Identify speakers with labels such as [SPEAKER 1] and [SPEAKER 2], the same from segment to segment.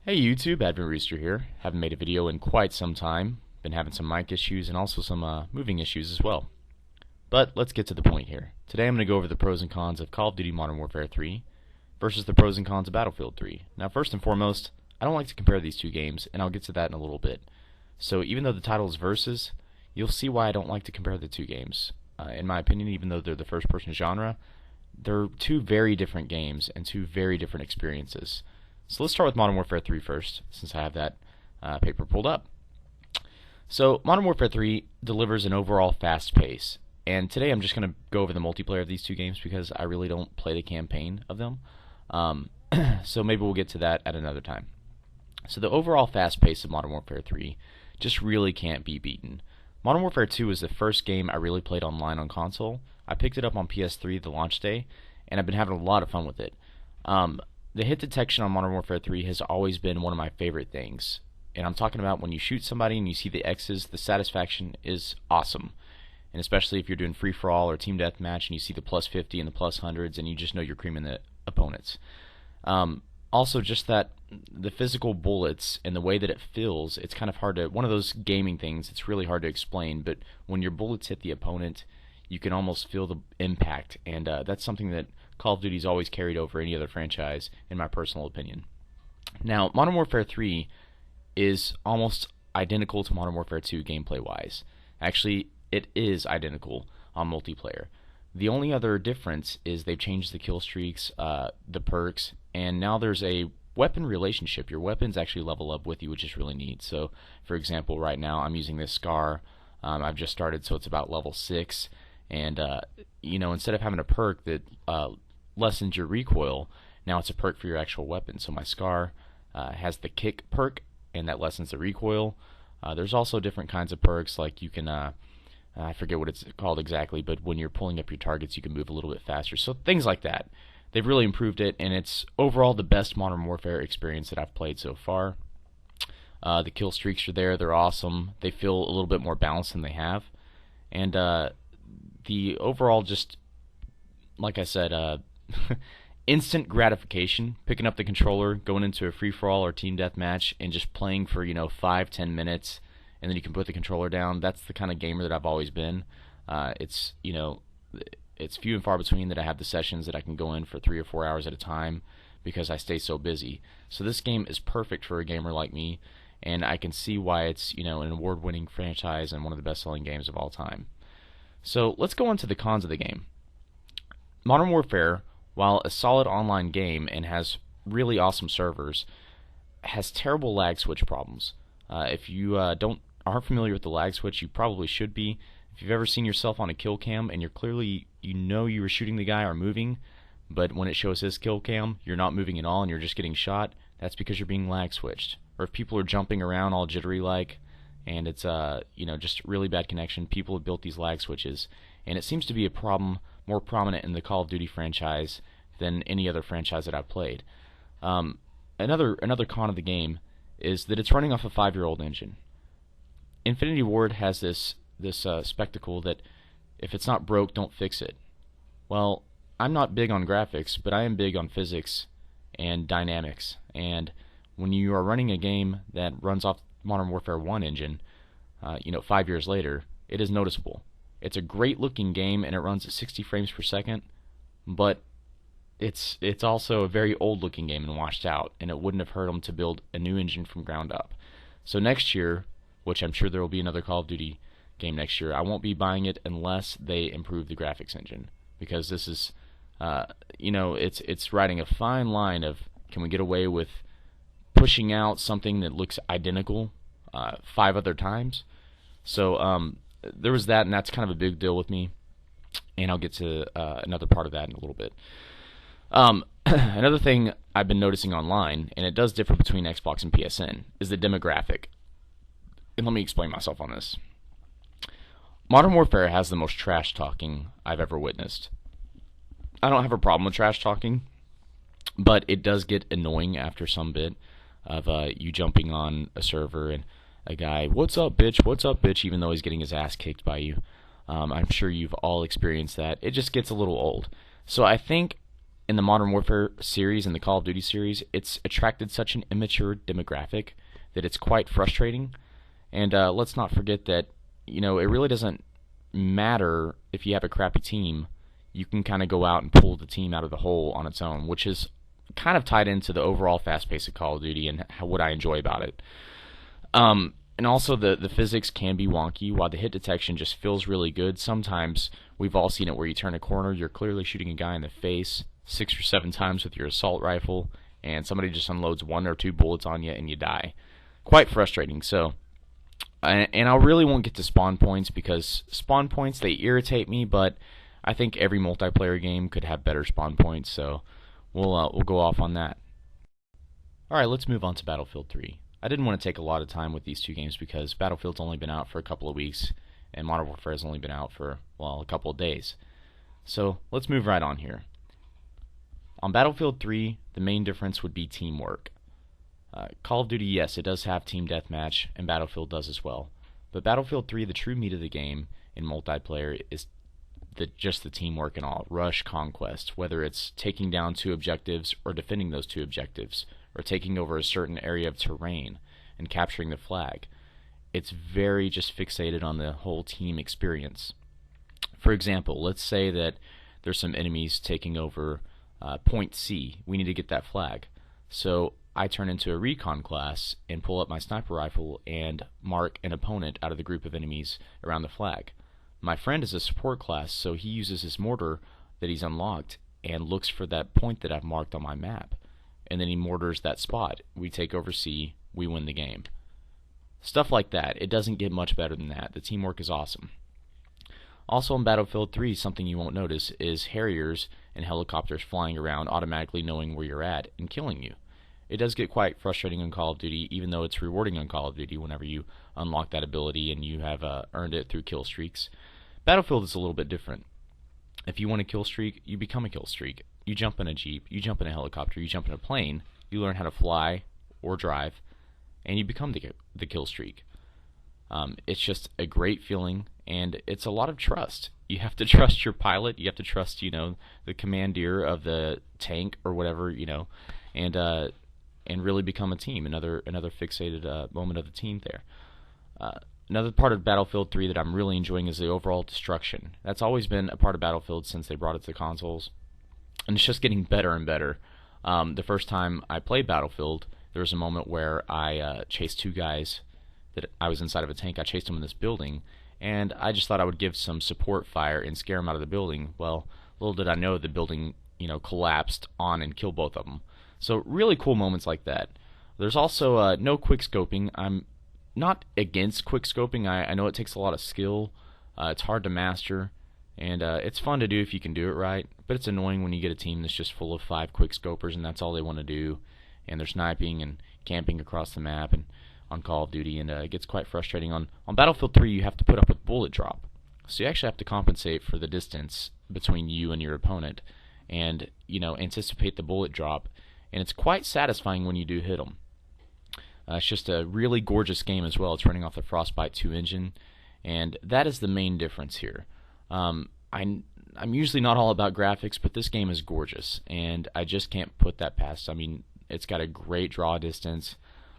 [SPEAKER 1] Hey YouTube, Advent Rooster here. Haven't made a video in quite some time. Been having some mic issues and also some moving issues as well. But let's get to the point here. Today I'm going to go over the pros and cons of Call of Duty Modern Warfare 3 versus the pros and cons of Battlefield 3. Now first and foremost, I don't like to compare these two games, and I'll get to that in a little bit. So even though the title is Versus, you'll see why I don't like to compare the two games. In my opinion, even though they're the first-person genre, they're two very different games and two very different experiences. So let's start with Modern Warfare 3 first, since I have that paper pulled up. So Modern Warfare 3 delivers an overall fast pace, and today I'm just going to go over the multiplayer of these two games because I really don't play the campaign of them. So maybe we'll get to that at another time. So the overall fast pace of Modern Warfare 3 just really can't be beaten. Modern Warfare 2 was the first game I really played online on console. I picked it up on PS3 the launch day, and I've been having a lot of fun with it. The hit detection on Modern Warfare 3 has always been one of my favorite things. And I'm talking about when you shoot somebody and you see the X's, the satisfaction is awesome. And especially if you're doing free-for-all or team deathmatch and you see the plus 50 and the plus hundreds and you just know you're creaming the opponents. Also, just that the physical bullets and the way that it feels, it's kind of hard to, one of those gaming things, it's really hard to explain, but when your bullets hit the opponent, you can almost feel the impact, and that's something that Call of Duty's always carried over any other franchise, in my personal opinion. Now, Modern Warfare 3 is almost identical to Modern Warfare 2 gameplay-wise. Actually, it is identical on multiplayer. The only other difference is they've changed the kill streaks, the perks, and now there's a weapon relationship. Your weapons actually level up with you, which is really neat. So, for example, right now I'm using this SCAR. I've just started, so it's about level 6. And, instead of having a perk that lessens your recoil, now it's a perk for your actual weapon. So my SCAR has the kick perk, and that lessens the recoil. There's also different kinds of perks, like you can, I forget what it's called exactly, but when you're pulling up your targets, you can move a little bit faster. So things like that. They've really improved it, and it's overall the best Modern Warfare experience that I've played so far. The kill streaks are there. They're awesome. They feel a little bit more balanced than they have. And the overall, just like I said, instant gratification, picking up the controller, going into a free-for-all or team deathmatch, and just playing for 5-10 minutes, and then you can put the controller down. That's the kind of gamer that I've always been. It's few and far between that I have the sessions that I can go in for 3 or 4 hours at a time because I stay so busy. So this game is perfect for a gamer like me, and I can see why it's an award-winning franchise and one of the best-selling games of all time. So let's go on to the cons of the game. Modern Warfare, while a solid online game and has really awesome servers, has terrible lag switch problems. If you aren't familiar with the lag switch, you probably should be. If you've ever seen yourself on a kill cam and you're clearly, you were shooting the guy or moving, but when it shows his kill cam, you're not moving at all and you're just getting shot, that's because you're being lag switched. Or if people are jumping around all jittery like, and it's just really bad connection, people have built these lag switches, and it seems to be a problem more prominent in the Call of Duty franchise than any other franchise that I've played. Another con of the game is that it's running off a 5-year-old engine. Infinity Ward has this spectacle that if it's not broke, don't fix it. Well, I'm not big on graphics, but I am big on physics and dynamics. And when you are running a game that runs off Modern Warfare 1 engine, 5 years later, it is noticeable. It's a great looking game and it runs at 60 frames per second, but it's also a very old looking game and washed out, and it wouldn't have hurt them to build a new engine from ground up. So next year, which I'm sure there will be another Call of Duty game next year, I won't be buying it unless they improve the graphics engine, because this is it's riding a fine line of, can we get away with pushing out something that looks identical 5 other times? So there was that, and that's kind of a big deal with me, and I'll get to another part of that in a little bit. Another thing I've been noticing online, and it does differ between Xbox and PSN, is the demographic. And let me explain myself on this. Modern Warfare has the most trash talking I've ever witnessed. I don't have a problem with trash talking, but it does get annoying after some bit of you jumping on a server and a guy, what's up bitch, even though he's getting his ass kicked by you. I'm sure you've all experienced that. It just gets a little old. So I think in the Modern Warfare series and the Call of Duty series, it's attracted such an immature demographic that it's quite frustrating. And let's not forget that, it really doesn't matter if you have a crappy team. You can kind of go out and pull the team out of the hole on its own, which is kind of tied into the overall fast pace of Call of Duty and what I enjoy about it. And also the physics can be wonky. While the hit detection just feels really good, sometimes we've all seen it where you turn a corner, you're clearly shooting a guy in the face 6 or 7 times with your assault rifle, and somebody just unloads 1 or 2 bullets on you and you die. Quite frustrating. So, and I really won't get to spawn points because spawn points, they irritate me, but I think every multiplayer game could have better spawn points, so we'll go off on that. Alright, let's move on to Battlefield 3. I didn't want to take a lot of time with these two games because Battlefield's only been out for a couple of weeks, and Modern Warfare has only been out for, well, a couple of days. So, let's move right on here. On Battlefield 3, the main difference would be teamwork. Call of Duty, yes, it does have Team Deathmatch, and Battlefield does as well. But Battlefield 3, the true meat of the game in multiplayer is just the teamwork and all. Rush, conquest, whether it's taking down 2 objectives or defending those 2 objectives, or taking over a certain area of terrain and capturing the flag. It's very just fixated on the whole team experience. For example, let's say that there's some enemies taking over point C. We need to get that flag. So I turn into a recon class and pull up my sniper rifle and mark an opponent out of the group of enemies around the flag. My friend is a support class, so he uses his mortar that he's unlocked and looks for that point that I've marked on my map. And then he mortars that spot. We take over C, we win the game. Stuff like that. It doesn't get much better than that. The teamwork is awesome. Also in Battlefield 3, something you won't notice is Harriers and helicopters flying around automatically knowing where you're at and killing you. It does get quite frustrating in Call of Duty, even though it's rewarding on Call of Duty whenever you unlock that ability and you have earned it through kill streaks. Battlefield is a little bit different. If you want a kill streak, you become a kill streak. You jump in a jeep, you jump in a helicopter, you jump in a plane, you learn how to fly or drive, and you become the kill streak. It's just a great feeling, and it's a lot of trust. You have to trust your pilot, you have to trust, the commander of the tank or whatever, and really become a team. Another fixated moment of the team there. Another part of Battlefield 3 that I'm really enjoying is the overall destruction. That's always been a part of Battlefield since they brought it to the consoles, and it's just getting better and better. The first time I played Battlefield, there was a moment where I chased 2 guys that I was inside of a tank. I chased them in this building, and I just thought I would give some support fire and scare them out of the building. Well, little did I know the building, collapsed on and killed both of them. So really cool moments like that. There's also no quick scoping. I'm not against quick scoping. I know it takes a lot of skill. It's hard to master, and it's fun to do if you can do it right. But it's annoying when you get a team that's just full of 5 quick scopers and that's all they want to do, and they're sniping and camping across the map and on Call of Duty, and it gets quite frustrating. On Battlefield 3, you have to put up with bullet drop, so you actually have to compensate for the distance between you and your opponent, and anticipate the bullet drop. And it's quite satisfying when you do hit them. It's just a really gorgeous game as well. It's running off the Frostbite 2 engine, and that is the main difference here. I'm usually not all about graphics, but this game is gorgeous, and I just can't put that past. I mean, it's got a great draw distance.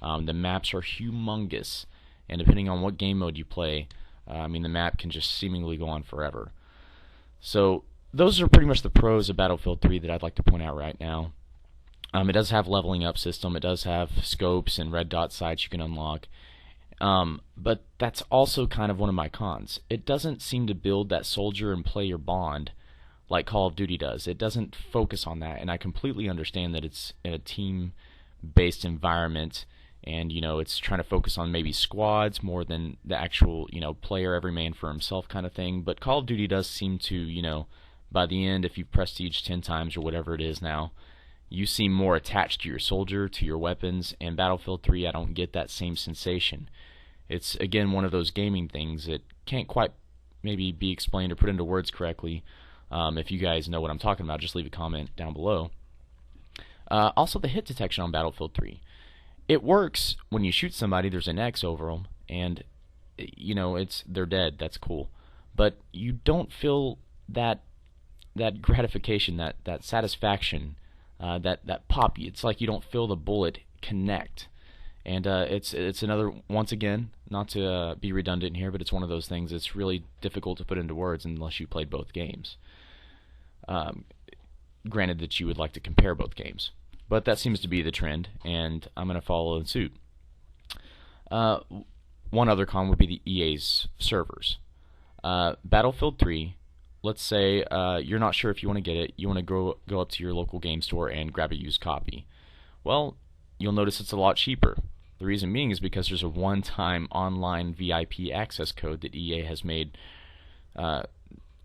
[SPEAKER 1] The maps are humongous, and depending on what game mode you play, the map can just seemingly go on forever. So those are pretty much the pros of Battlefield 3 that I'd like to point out right now. It does have leveling up system. It does have scopes and red dot sights you can unlock. But that's also kind of one of my cons. It doesn't seem to build that soldier and player bond like Call of Duty does. It doesn't focus on that, and I completely understand that it's a team-based environment, and it's trying to focus on maybe squads more than the actual player, every man for himself kind of thing. But Call of Duty does seem to by the end, if you've prestige 10 times or whatever it is now, you seem more attached to your soldier, to your weapons, and Battlefield 3, I don't get that same sensation. It's, again, one of those gaming things that can't quite maybe be explained or put into words correctly. If you guys know what I'm talking about, just leave a comment down below. Also, the hit detection on Battlefield 3. It works when you shoot somebody, there's an X over them, and, they're dead, that's cool. But you don't feel that that gratification, that satisfaction, that pop. It's like you don't feel the bullet connect. And it's another, once again, not to be redundant here, but it's one of those things that's really difficult to put into words unless you played both games. Granted that you would like to compare both games, but that seems to be the trend, and I'm going to follow in suit. One other con would be the EA's servers. Battlefield 3, let's say you're not sure if you want to get it, you want to go up to your local game store and grab a used copy. Well, you'll notice it's a lot cheaper. The reason being is because there's a one-time online VIP access code that EA has made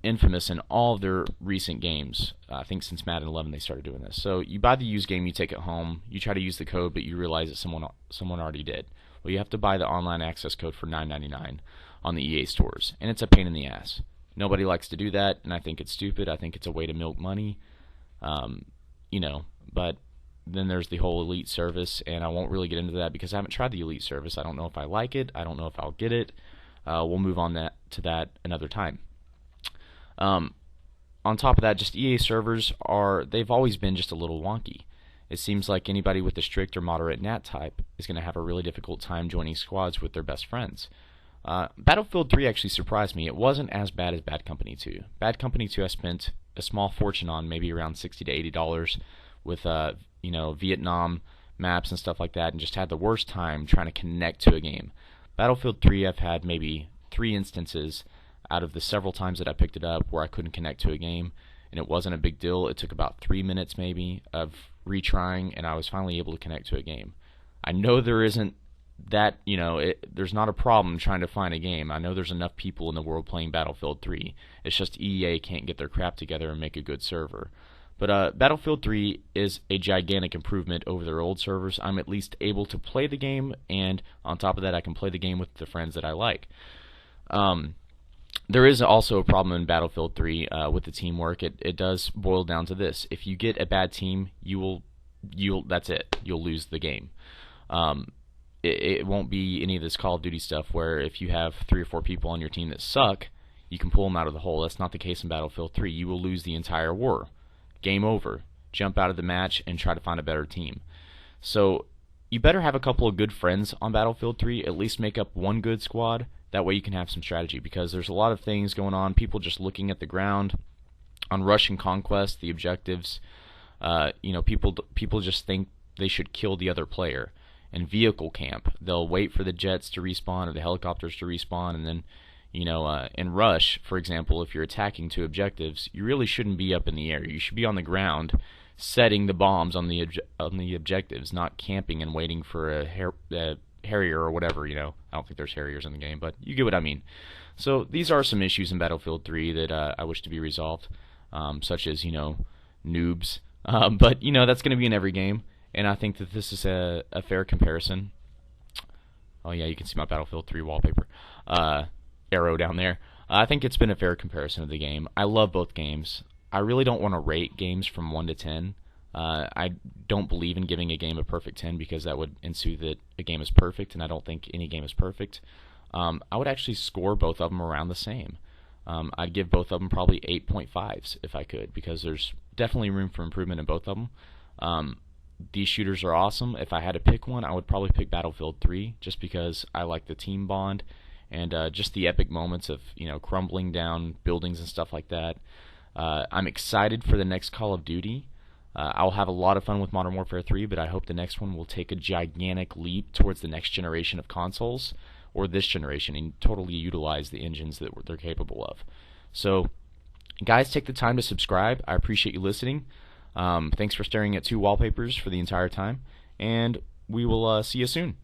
[SPEAKER 1] infamous in all of their recent games. I think since Madden 11 they started doing this. So you buy the used game, you take it home, you try to use the code, but you realize that someone already did. Well, you have to buy the online access code for $9.99 on the EA stores, and it's a pain in the ass. Nobody likes to do that, and I think it's stupid. I think it's a way to milk money, but then there's the whole Elite service, and I won't really get into that because I haven't tried the Elite service. I don't know if I like it. I don't know if I'll get it. We'll move on to that another time. On top of that, just EA servers they've always been just a little wonky. It seems like anybody with a strict or moderate NAT type is going to have a really difficult time joining squads with their best friends. Battlefield 3 actually surprised me. It wasn't as bad as Bad Company 2. Bad Company 2 I spent a small fortune on, maybe around $60 to $80 with Vietnam maps and stuff like that, and just had the worst time trying to connect to a game. Battlefield 3 I've had maybe 3 instances out of the several times that I picked it up where I couldn't connect to a game, and it wasn't a big deal. It took about 3 minutes maybe of retrying, and I was finally able to connect to a game. I know there isn't that, there's not a problem trying to find a game. I know there's enough people in the world playing Battlefield 3. It's just EA can't get their crap together and make a good server. But Battlefield 3 is a gigantic improvement over their old servers. I'm at least able to play the game, and on top of that, I can play the game with the friends that I like. There is also a problem in Battlefield 3 with the teamwork. It does boil down to this: if you get a bad team, that's it. You'll lose the game. It won't be any of this Call of Duty stuff where if you have 3 or 4 people on your team that suck, you can pull them out of the hole. That's not the case in Battlefield 3. You will lose the entire war. Game over. Jump out of the match and try to find a better team. So you better have a couple of good friends on Battlefield 3. At least make up one good squad. That way you can have some strategy, because there's a lot of things going on. People just looking at the ground on Rush and Conquest, the objectives. People just think they should kill the other player. And vehicle camp, they'll wait for the jets to respawn or the helicopters to respawn, and then in Rush, for example, if you're attacking 2 objectives, you really shouldn't be up in the air. You should be on the ground setting the bombs on the objectives, not camping and waiting for a Harrier or whatever. I don't think there's Harriers in the game, but you get what I mean. So these are some issues in Battlefield 3 that I wish to be resolved, such as noobs. But that's going to be in every game, and I think that this is a fair comparison. Oh yeah, you can see my Battlefield 3 wallpaper. Arrow down there. I think it's been a fair comparison of the game. I love both games. I really don't want to rate games from 1 to 10. I don't believe in giving a game a perfect 10 because that would ensue that a game is perfect, and I don't think any game is perfect. I would actually score both of them around the same. I'd give both of them probably 8.5s if I could, because there's definitely room for improvement in both of them. These shooters are awesome. If I had to pick one, I would probably pick Battlefield 3 just because I like the team bond and just the epic moments of crumbling down buildings and stuff like that. I'm excited for the next Call of Duty. I'll have a lot of fun with Modern Warfare 3, but I hope the next one will take a gigantic leap towards the next generation of consoles, or this generation, and totally utilize the engines that they're capable of. So, guys, take the time to subscribe. I appreciate you listening. Thanks for staring at 2 wallpapers for the entire time, and we will see you soon.